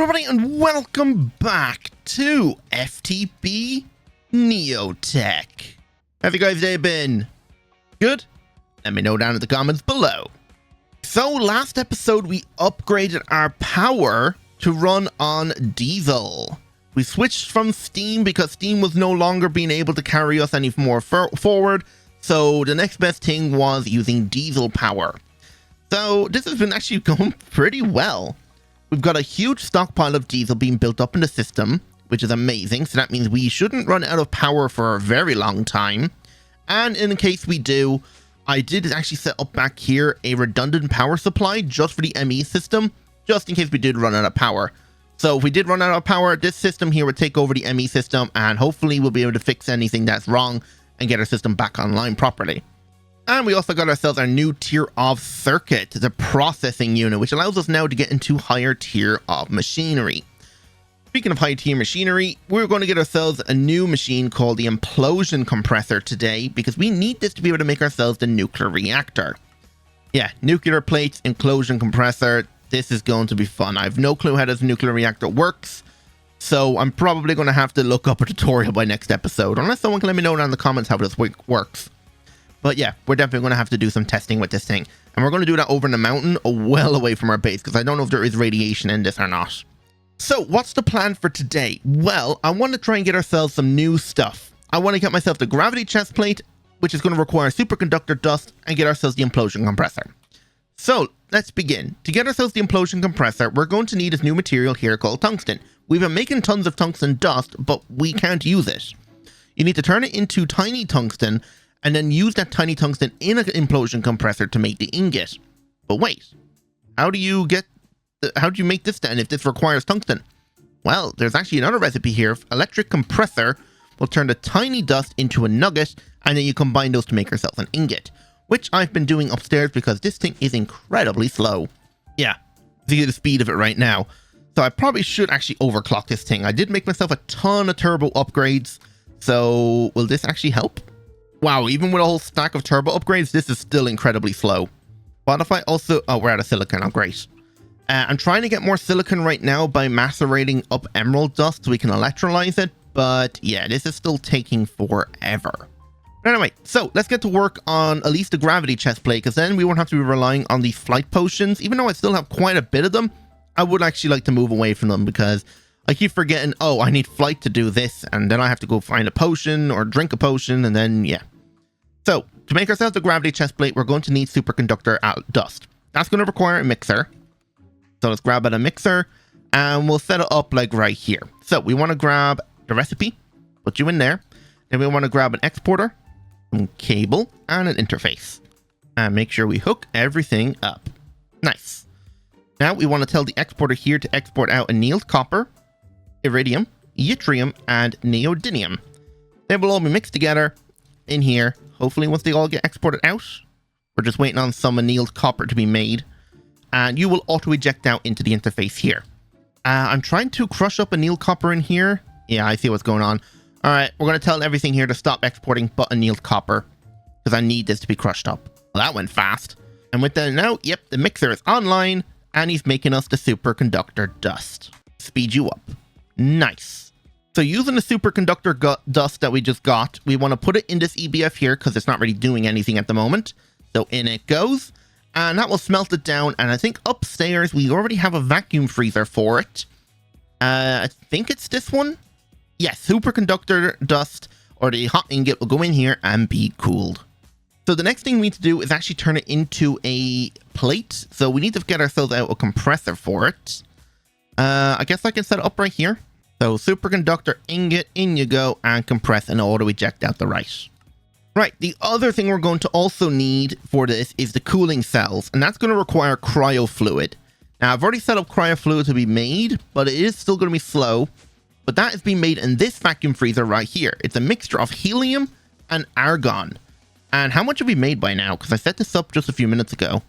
Hello everybody and welcome back to FTB Neotech. Have you guys' day been good? Let me know down in the comments below. So last episode we upgraded our power to run on diesel. We switched from steam because steam was no longer being able to carry us any more forward. So the next best thing was using diesel power. So this has been actually going pretty well. We've got a huge stockpile of diesel being built up in the system, which is amazing. So that means we shouldn't run out of power for a very long time. And in case we do, I did actually set up back here a redundant power supply just for the ME system, just in case we did run out of power. So if we did run out of power, this system here would take over the ME system and hopefully we'll be able to fix anything that's wrong and get our system back online properly. And we also got ourselves our new tier of circuit, the processing unit, which allows us now to get into higher tier of machinery. Speaking of high tier machinery, we're going to get ourselves a new machine called the implosion compressor today, because we need this to be able to make ourselves the nuclear reactor. Yeah, nuclear plates, implosion compressor. This is going to be fun. I have no clue how this nuclear reactor works, so I'm probably going to have to look up a tutorial by next episode, unless someone can let me know down in the comments how this works. But yeah, we're definitely going to have to do some testing with this thing. And we're going to do that over in the mountain, well away from our base, because I don't know if there is radiation in this or not. So what's the plan for today? Well, I want to try and get ourselves some new stuff. I want to get myself the gravity chest plate, which is going to require superconductor dust, and get ourselves the implosion compressor. So let's begin. To get ourselves the implosion compressor, we're going to need this new material here called tungsten. We've been making tons of tungsten dust, but we can't use it. You need to turn it into tiny tungsten, and then use that tiny tungsten in an implosion compressor to make the ingot. But wait, how do you make this then if this requires tungsten? Well, there's actually another recipe here. Electric compressor will turn the tiny dust into a nugget, and then you combine those to make yourself an ingot, which I've been doing upstairs because this thing is incredibly slow. Yeah, see the speed of it right now. So I probably should actually overclock this thing. I did make myself a ton of turbo upgrades, so will this actually help? Wow, even with a whole stack of turbo upgrades, this is still incredibly slow. But if I also... Oh, we're out of silicon. Oh, great. I'm trying to get more silicon right now by macerating up emerald dust so we can electrolyze it. But yeah, this is still taking forever. But anyway, so let's get to work on at least the gravity chest plate, because then we won't have to be relying on these flight potions. Even though I still have quite a bit of them, I would actually like to move away from them because I keep forgetting, oh, I need flight to do this, and then I have to go find a potion or drink a potion, and then, yeah. So, to make ourselves the gravity chest plate, we're going to need superconductor dust. That's going to require a mixer. So let's grab a mixer, and we'll set it up like right here. So we want to grab the recipe, put you in there. Then we want to grab an exporter, some cable, and an interface. And make sure we hook everything up. Nice. Now we want to tell the exporter here to export out annealed copper, iridium, yttrium, and neodymium. They will all be mixed together in here. Hopefully once they all get exported out, we're just waiting on some annealed copper to be made, and you will auto eject out into the interface here. I'm trying to crush up annealed copper in here. Yeah, I see what's going on. All right, we're going to tell everything here to stop exporting but annealed copper, because I need this to be crushed up. Well, that went fast. And with that now, yep, the mixer is online, and he's making us the superconductor dust. Speed you up. Nice. So using the superconductor dust that we just got, we want to put it in this EBF here because it's not really doing anything at the moment. So in it goes, and that will smelt it down. And I think upstairs we already have a vacuum freezer for it. I think it's this one. Yes, superconductor dust or the hot ingot will go in here and be cooled. So the next thing we need to do is actually turn it into a plate. So we need to get ourselves out a compressor for it. I guess I can set it up right here. So superconductor ingot, in you go, and compress and auto eject out the right. Right, the other thing we're going to also need for this is the cooling cells, and that's going to require cryo fluid. Now I've already set up cryo fluid to be made, but it is still going to be slow. But that is being made in this vacuum freezer right here. It's a mixture of helium and argon. And how much have we made by now? Because I set this up just a few minutes ago.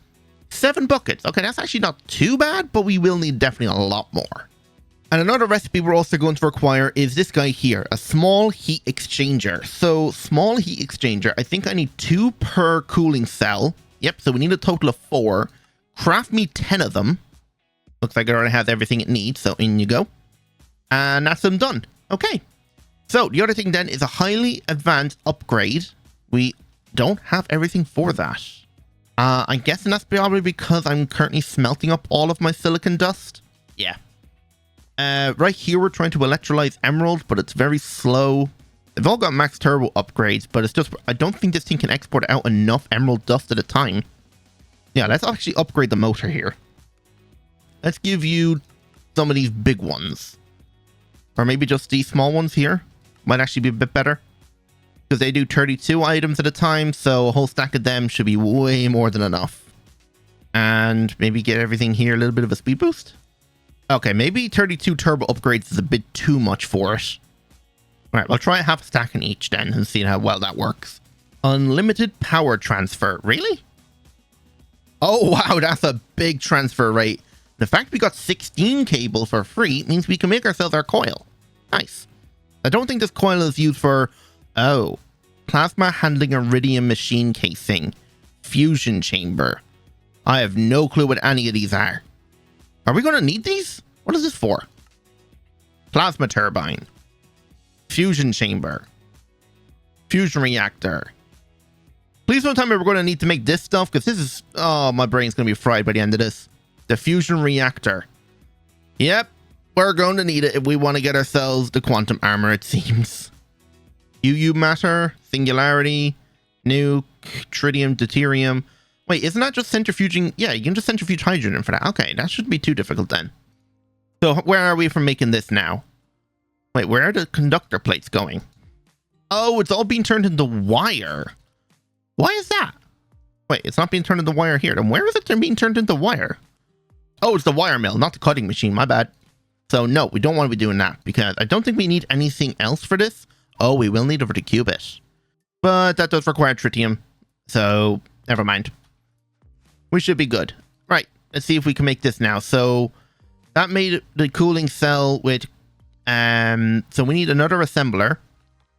7 buckets. Okay, that's actually not too bad, but we will need definitely a lot more. And another recipe we're also going to require is this guy here, a small heat exchanger. So small heat exchanger, I think I need 2 per cooling cell. Yep, so we need a total of 4. Craft me 10 of them. Looks like it already has everything it needs, so in you go. And that's them done. Okay. So the other thing then is a highly advanced upgrade. We don't have everything for that. I'm guessing that's probably because I'm currently smelting up all of my silicon dust. Yeah. Right here we're trying to electrolyze emerald, but it's very slow. They've all got max turbo upgrades, but it's just, I don't think this thing can export out enough emerald dust at a time. Yeah, let's actually upgrade the motor here. Let's give you some of these big ones. Or maybe just these small ones here. Might actually be a bit better. Because they do 32 items at a time, so a whole stack of them should be way more than enough. And maybe get everything here a little bit of a speed boost. Okay, maybe 32 turbo upgrades is a bit too much for it. Alright, we'll try half a stack in each then and see how well that works. Unlimited power transfer. Really? Oh wow, that's a big transfer rate. The fact we got 16 cable for free means we can make ourselves our coil. Nice. I don't think this coil is used for... Oh. Plasma handling iridium machine casing. Fusion chamber. I have no clue what any of these are. Are we going to need these? What is this for? Plasma turbine. Fusion chamber. Fusion reactor. Please don't tell me we're going to need to make this stuff, because this is... Oh, my brain's going to be fried by the end of this. The fusion reactor. Yep. We're going to need it if we want to get ourselves the quantum armor, it seems. UU matter. Singularity. Nuke. Tritium. Deuterium. Wait, isn't that just centrifuging? Yeah, you can just centrifuge hydrogen for that. Okay, that shouldn't be too difficult then. So where are we from making this now? Wait, where are the conductor plates going? Oh, it's all being turned into wire. Why is that? Wait, it's not being turned into wire here. Then where is it being turned into wire? Oh, it's the wire mill, not the cutting machine. My bad. So no, we don't want to be doing that because I don't think we need anything else for this. Oh, we will need over to qubit. But that does require tritium. So never mind. We should be good. Right, let's see if we can make this now. So that made the cooling cell with... so we need another assembler.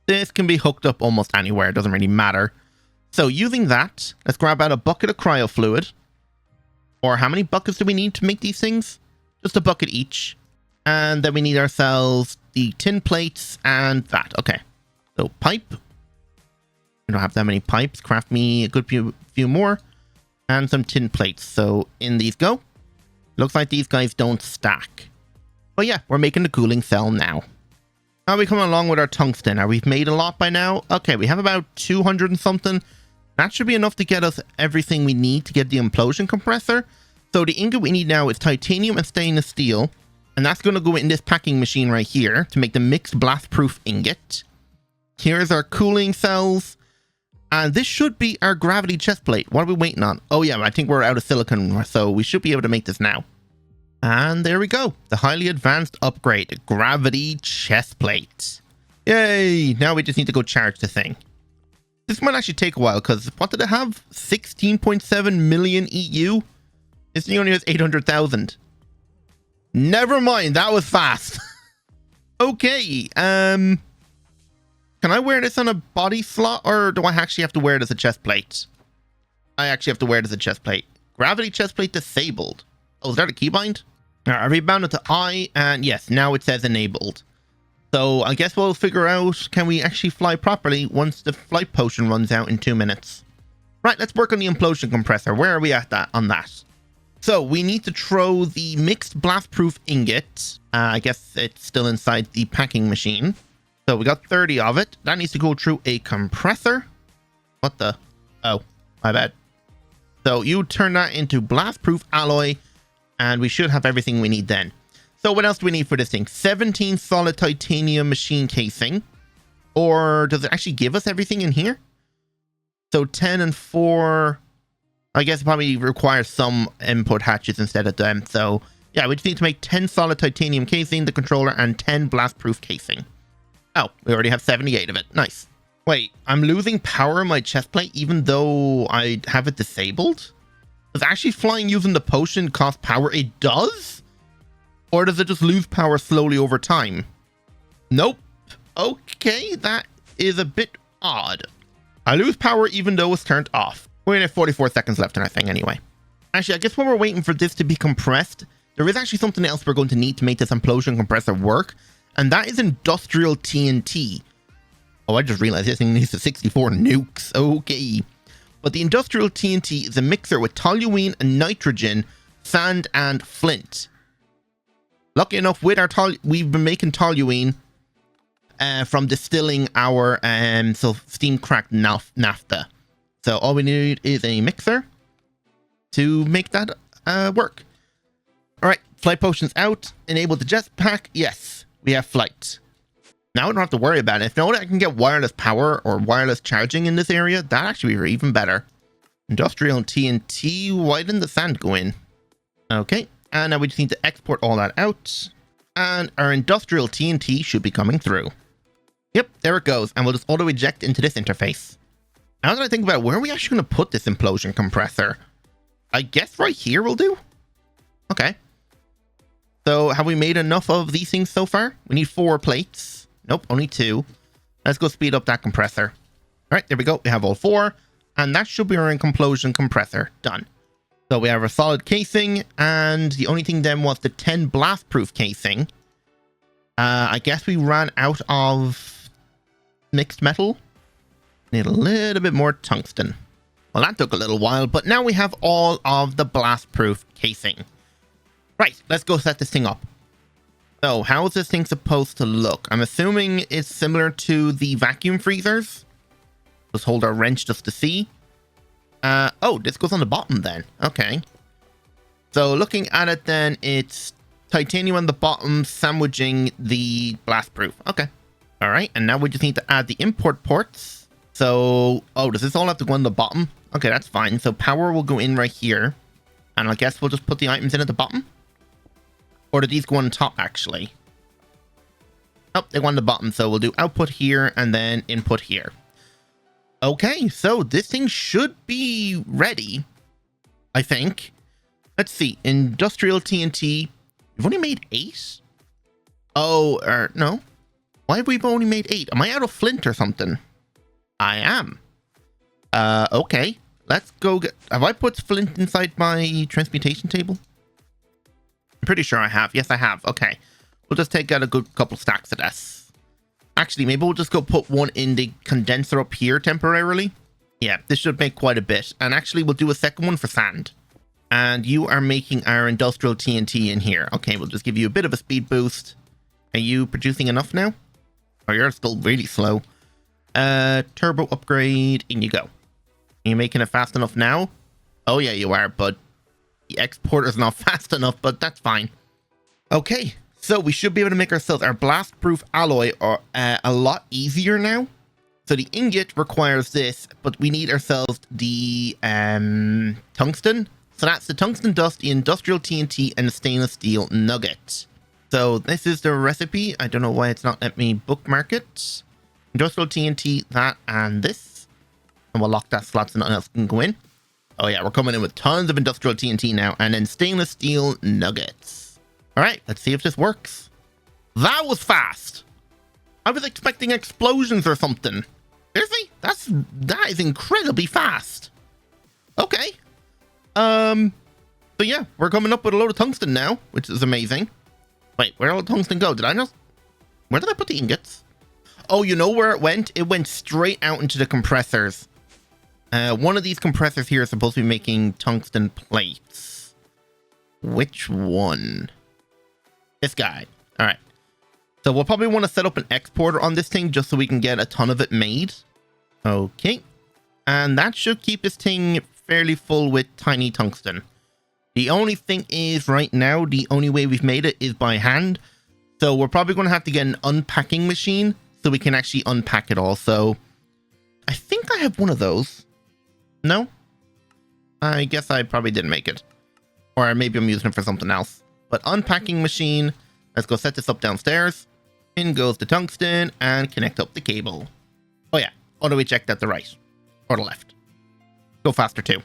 This can be hooked up almost anywhere. It doesn't really matter. So using that, let's grab out a bucket of cryo fluid. Or how many buckets do we need to make these things? Just a bucket each. And then we need ourselves the tin plates and that. Okay. So pipe. We don't have that many pipes. Craft me a good few more. And some tin plates. So in these go. Looks like these guys don't stack. But yeah, we're making the cooling cell now. How are we coming along with our tungsten? Are we made a lot by now? Okay, we have about 200 and something. That should be enough to get us everything we need to get the implosion compressor. So the ingot we need now is titanium and stainless steel. And that's going to go in this packing machine right here to make the mixed blast-proof ingot. Here's our cooling cells. And this should be our gravity chest plate. What are we waiting on? Oh yeah, I think we're out of silicon, so we should be able to make this now. And there we go. The highly advanced upgrade, the gravity chest plate. Yay! Now we just need to go charge the thing. This might actually take a while because what did it have? 16.7 million EU? This thing only has 800,000. Never mind, that was fast. Okay, can I wear this on a body slot or do I actually have to wear it as a chest plate? I actually have to wear it as a chest plate. Gravity chest plate disabled. Oh, is that a keybind? Are we bound to I? And yes, now it says enabled. So I guess we'll figure out, can we actually fly properly once the flight potion runs out in 2 minutes? Right, let's work on the implosion compressor. Where are we at on that? So we need to throw the mixed blast-proof ingot. I guess it's still inside the packing machine. So we got 30 of it. That needs to go through a compressor. What the? Oh, my bad. So you turn that into blast-proof alloy, and we should have everything we need then. So what else do we need for this thing? 17 solid titanium machine casing. Or does it actually give us everything in here? So 10 and 4... I guess it probably requires some input hatches instead of them. So yeah, we just need to make 10 solid titanium casing, the controller, and 10 blast-proof casing. Oh, we already have 78 of it. Nice. Wait, I'm losing power in my chest plate even though I have it disabled? Does actually flying using the potion cost power? It does? Or does it just lose power slowly over time? Nope. Okay, that is a bit odd. I lose power even though it's turned off. We only have 44 seconds left in our thing anyway. Actually, I guess while we're waiting for this to be compressed, there is actually something else we're going to need to make this implosion compressor work, and that is industrial TNT. Oh, I just realized this thing needs the 64 nukes. Okay. But the industrial TNT is a mixer with toluene and nitrogen, sand and flint. Lucky enough, with our we've been making toluene from distilling our steam cracked naphtha. So all we need is a mixer to make that work. All right, flight potions out. Enable the jetpack. Yes, we have flight. Now I don't have to worry about it. If I can get wireless power or wireless charging in this area, that actually be even better. Industrial TNT. Why didn't the sand go in? Okay, and now we just need to export all that out. And our industrial TNT should be coming through. Yep, there it goes. And we'll just auto-eject into this interface. Now that I think about it, where are we actually going to put this implosion compressor? I guess right here will do. Okay. So have we made enough of these things so far? We need 4 plates. Nope, only 2. Let's go speed up that compressor. All right, there we go. We have all 4. And that should be our implosion compressor. Done. So we have a solid casing. And the only thing then was the 10 blast-proof casing. I guess we ran out of mixed metal. Need a little bit more tungsten. Well, that took a little while. But now we have all of the blast-proof casing. Right, let's go set this thing up. So, how is this thing supposed to look? I'm assuming it's similar to the vacuum freezers. Let's hold our wrench just to see. Oh, this goes on the bottom then. Okay. So, looking at it then, it's titanium on the bottom, sandwiching the blastproof. Okay. All right, and now we just need to add the import ports. So, oh, does this all have to go on the bottom? Okay, that's fine. So, power will go in right here. And I guess we'll just put the items in at the bottom. Or do these go on top, actually? Oh, they go on the bottom. So we'll do output here and then input here. Okay, so this thing should be ready, I think. Let's see. Industrial TNT. We've only made 8? Oh, no. Why have we only made 8? Am I out of flint or something? I am. Okay. Let's go get... Have I put flint inside my transmutation table? I'm pretty sure I have. Yes, I have. Okay. We'll just take out a good couple stacks of this. Actually, maybe we'll just go put one in the condenser up here temporarily. Yeah, this should make quite a bit. And actually, we'll do a second one for sand. And you are making our industrial TNT in here. Okay, we'll just give you a bit of a speed boost. Are you producing enough now? Oh, you're still really slow. Turbo upgrade. In you go. Are you making it fast enough now? Oh, yeah, you are, but the exporter's not fast enough, but that's fine. Okay, so we should be able to make ourselves our blast-proof alloy a lot easier now. So the ingot requires this, but we need ourselves the tungsten. So that's the tungsten dust, the industrial TNT, and the stainless steel nugget. So this is the recipe. I don't know why it's not let me bookmark it. Industrial TNT, that, and this. And we'll lock that slot so nothing else can go in. Oh yeah, we're coming in with tons of industrial TNT now, and then stainless steel nuggets. All right, let's see if this works. That was fast. I was expecting explosions or something. Seriously? That is incredibly fast. Okay. So yeah, we're coming up with a load of tungsten now, which is amazing. Wait, where did all the tungsten go? Where did I put the ingots? Oh, you know where it went? It went straight out into the compressors. One of these compressors here is supposed to be making tungsten plates. Which one? This guy. All right. So we'll probably want to set up an exporter on this thing just so we can get a ton of it made. Okay. And that should keep this thing fairly full with tiny tungsten. The only thing is right now, the only way we've made it is by hand. So we're probably going to have to get an unpacking machine so we can actually unpack it all. So I think I have one of those. No? I guess I probably didn't make it. Or maybe I'm using it for something else. But unpacking machine. Let's go set this up downstairs. In goes the tungsten and connect up the cable. Oh yeah. Auto eject at the right. Or the left. Go faster too.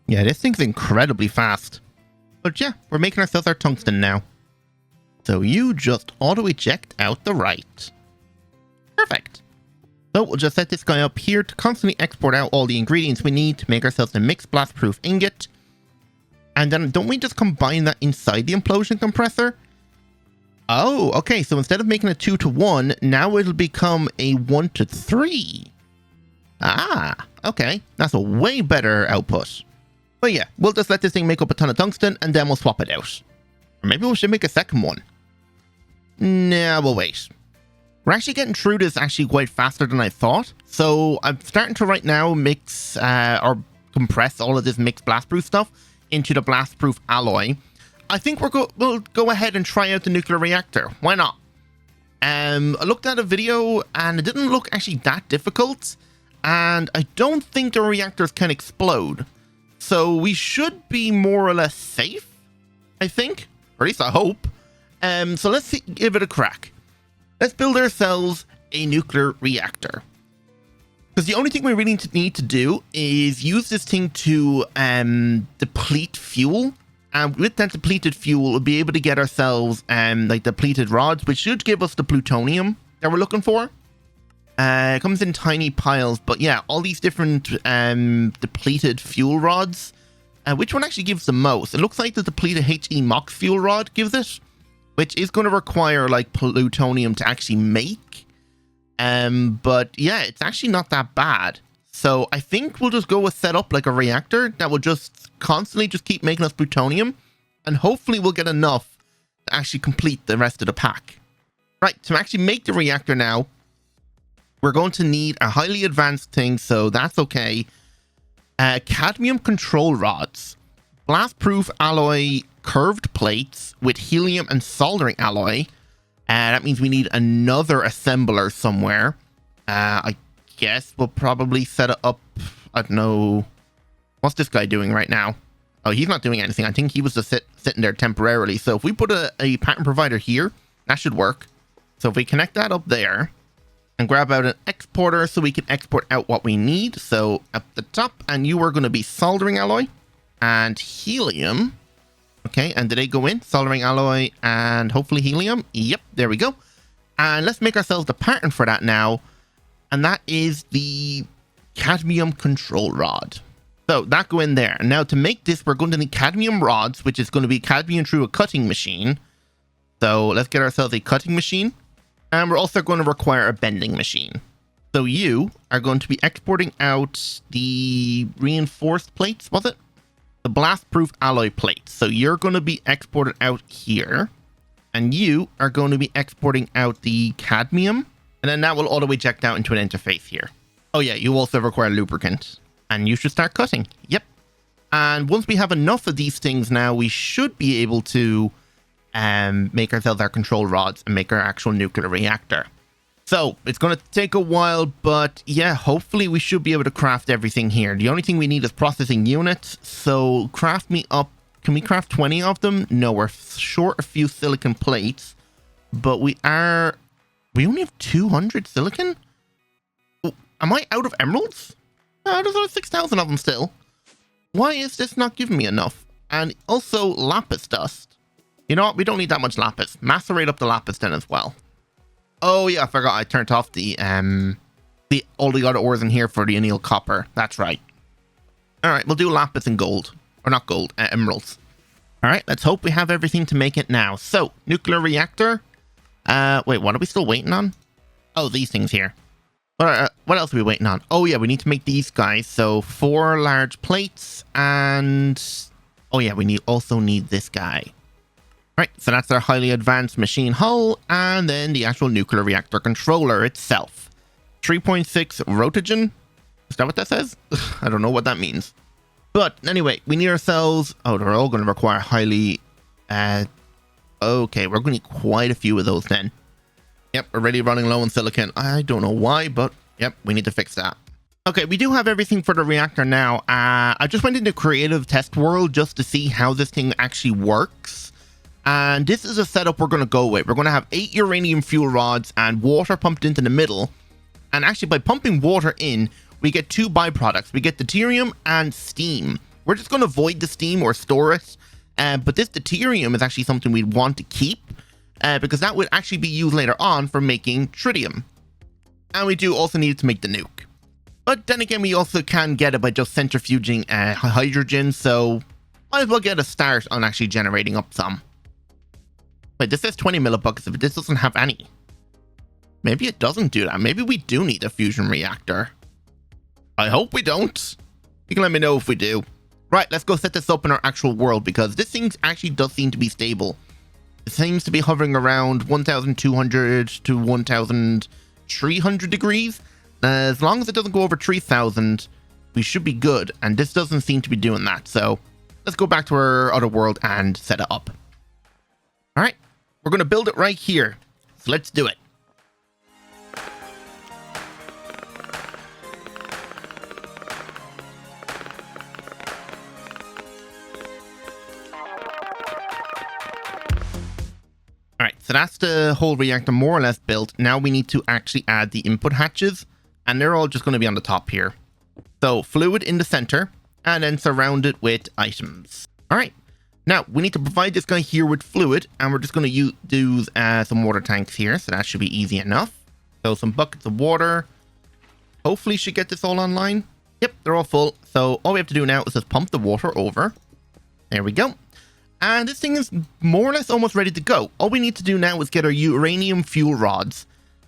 Yeah, this thing's incredibly fast. But yeah, we're making ourselves our tungsten now. So you just auto eject out the right. Perfect. So we'll just set this guy up here to constantly export out all the ingredients we need to make ourselves a mixed blast-proof ingot. And then don't we just combine that inside the implosion compressor? Oh, okay. So instead of making a 2-to-1, now it'll become a 1-to-3. Ah, okay. That's a way better output. But yeah, we'll just let this thing make up a ton of tungsten and then we'll swap it out. Or maybe we should make a second one. Nah, we'll wait. We're actually getting through this actually quite faster than I thought. So I'm starting to right now mix or compress all of this mixed blastproof stuff into the blastproof alloy. I think we'll go ahead and try out the nuclear reactor. Why not? I looked at a video and it didn't look actually that difficult. And I don't think the reactors can explode. So we should be more or less safe, I think. Or at least I hope. So let's give it a crack. Let's build ourselves a nuclear reactor. Because the only thing we really need to do is use this thing to deplete fuel. And with that depleted fuel, we'll be able to get ourselves like depleted rods, which should give us the plutonium that we're looking for. It comes in tiny piles, but yeah, all these different depleted fuel rods. Which one actually gives the most? It looks like the depleted HE MOX fuel rod gives it, which is going to require like plutonium to actually make. But yeah, it's actually not that bad. So I think we'll just go with set up like a reactor that will just constantly just keep making us plutonium, and hopefully we'll get enough to actually complete the rest of the pack. Right, to actually make the reactor now, we're going to need a highly advanced thing, so that's okay. Cadmium control rods, blast-proof alloy curved plates with helium and soldering alloy. That means we need another assembler somewhere. I guess we'll probably set it up. I don't know. What's this guy doing right now? Oh, he's not doing anything. I think he was just sitting there temporarily. So if we put a pattern provider here, that should work. So if we connect that up there and grab out an exporter so we can export out what we need. So at the top, and you are going to be soldering alloy and helium. Okay, and did they go in? Soldering alloy and hopefully helium. Yep, there we go. And let's make ourselves the pattern for that now. And that is the cadmium control rod. So that go in there. And now to make this, we're going to need cadmium rods, which is going to be cadmium through a cutting machine. So let's get ourselves a cutting machine. And we're also going to require a bending machine. So you are going to be exporting out the reinforced plates, was it? The blast-proof alloy plates. So you're going to be exported out here. And you are going to be exporting out the cadmium. And then that will auto-eject out into an interface here. Oh yeah, you also require lubricant. And you should start cutting. Yep. And once we have enough of these things now, we should be able to make ourselves our control rods and make our actual nuclear reactor. So it's going to take a while, but yeah, hopefully we should be able to craft everything here. The only thing we need is processing units. So craft me up. Can we craft 20 of them? No, we're short a few silicon plates, but we only have 200 silicon? Oh, am I out of emeralds? There's only 6,000 of them still. Why is this not giving me enough? And also lapis dust. You know what? We don't need that much lapis. Macerate up the lapis then as well. Oh yeah, I forgot I turned off the all the other ores in here for the anneal copper. That's right. All right, we'll do lapis and gold. Or not gold, emeralds. All right, let's hope we have everything to make it now. So, nuclear reactor. Wait, what are we still waiting on? Oh, these things here. What else are we waiting on? Oh yeah, we need to make these guys. So 4 large plates and... Oh yeah, we also need this guy. Right, so that's our highly advanced machine hull and then the actual nuclear reactor controller itself. 3.6 rotogen. Is that what that says? I don't know what that means. But anyway, we need ourselves... Oh, they're all going to require highly... Okay, we're going to need quite a few of those then. Yep, we're already running low on silicon. I don't know why, but yep, we need to fix that. Okay, we do have everything for the reactor now. I just went into creative test world just to see how this thing actually works. And this is a setup we're going to go with. We're going to have 8 uranium fuel rods and water pumped into the middle. And actually, by pumping water in, we get 2 byproducts. We get deuterium and steam. We're just going to void the steam or store it. But this deuterium is actually something we'd want to keep. Because that would actually be used later on for making tritium. And we do also need it to make the nuke. But then again, we also can get it by just centrifuging hydrogen. So might as well get a start on actually generating up some. Wait, this says 20 millibuckets, but this doesn't have any. Maybe it doesn't do that. Maybe we do need a fusion reactor. I hope we don't. You can let me know if we do. Right, let's go set this up in our actual world, because this thing actually does seem to be stable. It seems to be hovering around 1,200 to 1,300 degrees. As long as it doesn't go over 3,000, we should be good. And this doesn't seem to be doing that. So let's go back to our other world and set it up. All right, we're going to build it right here. So let's do it. All right, so that's the whole reactor more or less built. Now we need to actually add the input hatches, and they're all just going to be on the top here. So fluid in the center, and then surround it with items. All right, now we need to provide this guy here with fluid, and we're just going to do some water tanks here, so that should be easy enough. So some buckets of water. Hopefully should get this all online. Yep, they're all full. So all we have to do now is just pump the water over. There we go. And this thing is more or less almost ready to go. All we need to do now is get our uranium fuel rods.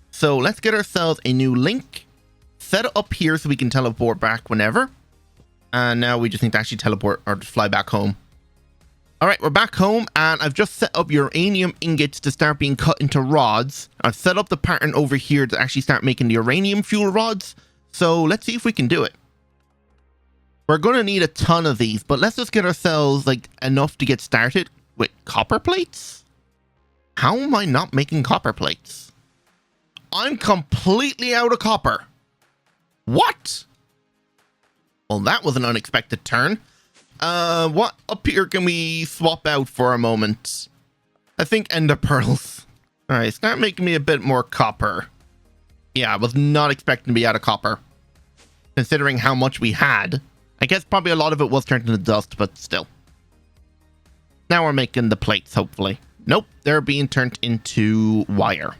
So let's get ourselves a new link. Set it up here so we can teleport back whenever. And now we just need to actually teleport or just fly back home. All right, we're back home, and I've just set up uranium ingots to start being cut into rods. I've set up the pattern over here to actually start making the uranium fuel rods. So let's see if we can do it. We're going to need a ton of these, but let's just get ourselves like enough to get started with copper plates. How am I not making copper plates? I'm completely out of copper. What? Well, that was an unexpected turn. What up here can we swap out for a moment? I think ender pearls. All right, start making me a bit more copper. Yeah, I was not expecting to be out of copper, considering how much we had. I guess probably a lot of it was turned into dust, but still. Now we're making the plates, hopefully. Nope, they're being turned into wire.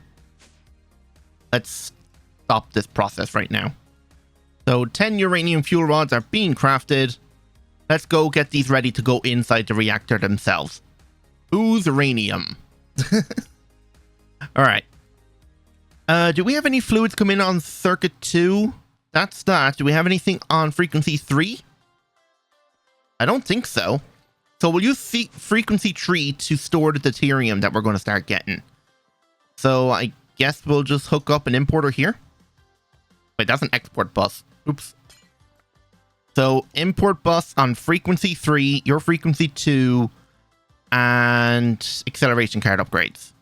Let's stop this process right now. So 10 uranium fuel rods are being crafted. Let's go get these ready to go inside the reactor themselves. Ooze uranium. All right. Do we have any fluids come in on circuit 2? That's that. Do we have anything on frequency 3? I don't think so. So we'll use frequency 3 to store the deuterium that we're going to start getting. So I guess we'll just hook up an importer here. Wait, that's an export bus. Oops. So import bus on frequency 3, your frequency 2, and acceleration card upgrades.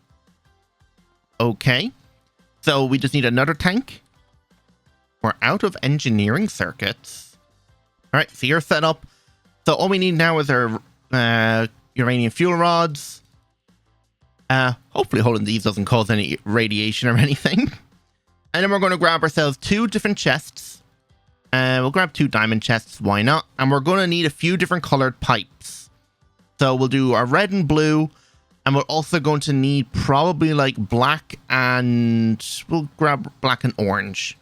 Okay. So we just need another tank. We're out of engineering circuits. All right, so you're set up. So all we need now is our uranium fuel rods. Hopefully holding these doesn't cause any radiation or anything. And then we're going to grab ourselves 2 different chests. We'll grab 2 diamond chests, why not? And we're going to need a few different colored pipes. So we'll do our red and blue. And we're also going to need probably like black, and we'll grab black and orange.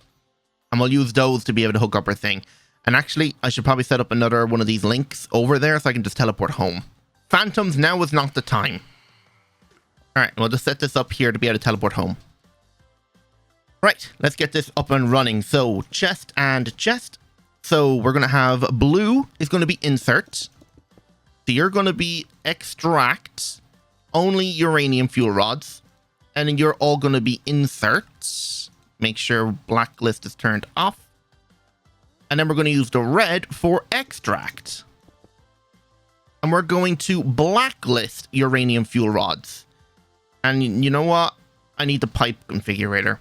And we'll use those to be able to hook up our thing. And actually, I should probably set up another one of these links over there so I can just teleport home. Phantoms, now is not the time. All right, we'll just set this up here to be able to teleport home. Right, let's get this up and running. So chest and chest. So we're going to have blue is going to be insert. So you're going to be extract only uranium fuel rods. And then you're all going to be insert. Make sure blacklist is turned off. And then we're going to use the red for extract. And we're going to blacklist uranium fuel rods. And you know what? I need the pipe configurator.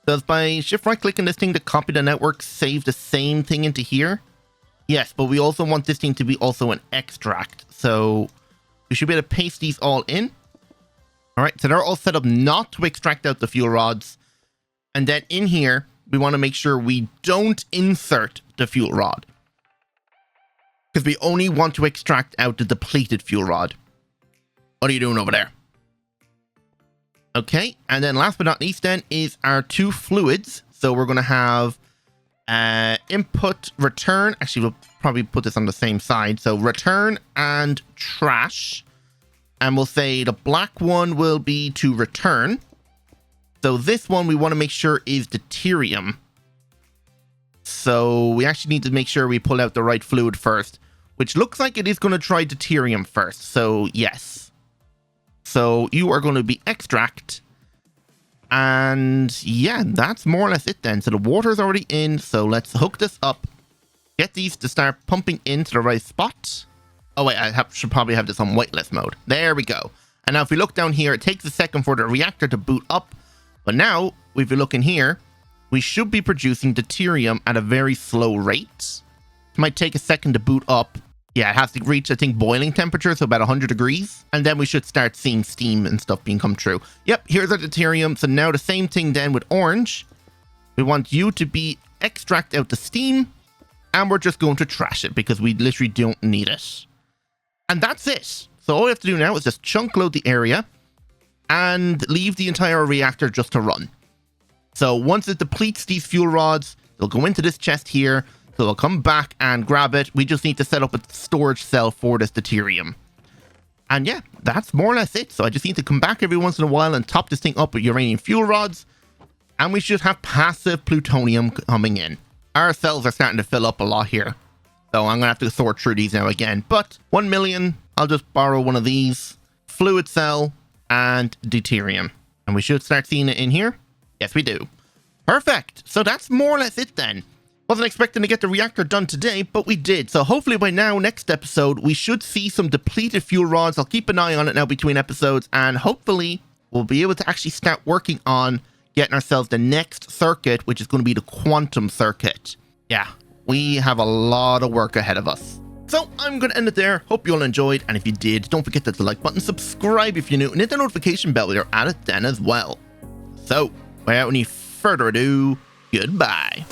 Does by shift right clicking this thing to copy the network save the same thing into here? Yes, but we also want this thing to be also an extract. So we should be able to paste these all in. All right, so they're all set up not to extract out the fuel rods. And then in here, we want to make sure we don't insert the fuel rod, because we only want to extract out the depleted fuel rod. What are you doing over there? Okay, and then last but not least then is our 2 fluids. So we're going to have input return. Actually, we'll probably put this on the same side. So return and trash. And we'll say the black one will be to return. So this one we want to make sure is deuterium. So we actually need to make sure we pull out the right fluid first, which looks like it is going to try deuterium first. So yes. So you are going to be extract. And yeah, that's more or less it then. So the water is already in. So let's hook this up. Get these to start pumping into the right spot. Oh wait, should probably have this on whitelist mode. There we go. And now if we look down here, it takes a second for the reactor to boot up. But now, if you look in here, we should be producing deuterium at a very slow rate. It might take a second to boot up. Yeah, it has to reach, I think, boiling temperature, so about 100 degrees. And then we should start seeing steam and stuff being come true. Yep, here's our deuterium. So now the same thing then with orange. We want you to be extract out the steam. And we're just going to trash it because we literally don't need it. And that's it. So all we have to do now is just chunk load the area and leave the entire reactor just to run. So once it depletes these fuel rods, they'll go into this chest here. So they'll come back and grab it. We just need to set up a storage cell for this deuterium. And yeah, that's more or less it. So I just need to come back every once in a while and top this thing up with uranium fuel rods. And we should have passive plutonium coming in. Our cells are starting to fill up a lot here. So I'm going to have to sort through these now again. But 1 million, I'll just borrow one of these. Fluid cell and deuterium. And we should start seeing it in here. Yes, we do. Perfect. So that's more or less it then. Wasn't expecting to get the reactor done today, but we did. So hopefully by now, next episode, we should see some depleted fuel rods. I'll keep an eye on it now between episodes. And hopefully we'll be able to actually start working on getting ourselves the next circuit, which is going to be the quantum circuit. Yeah. We have a lot of work ahead of us. So I'm going to end it there. Hope you all enjoyed. And if you did, don't forget to hit the like button, subscribe if you're new, and hit the notification bell when you're at it then as well. So without any further ado, goodbye.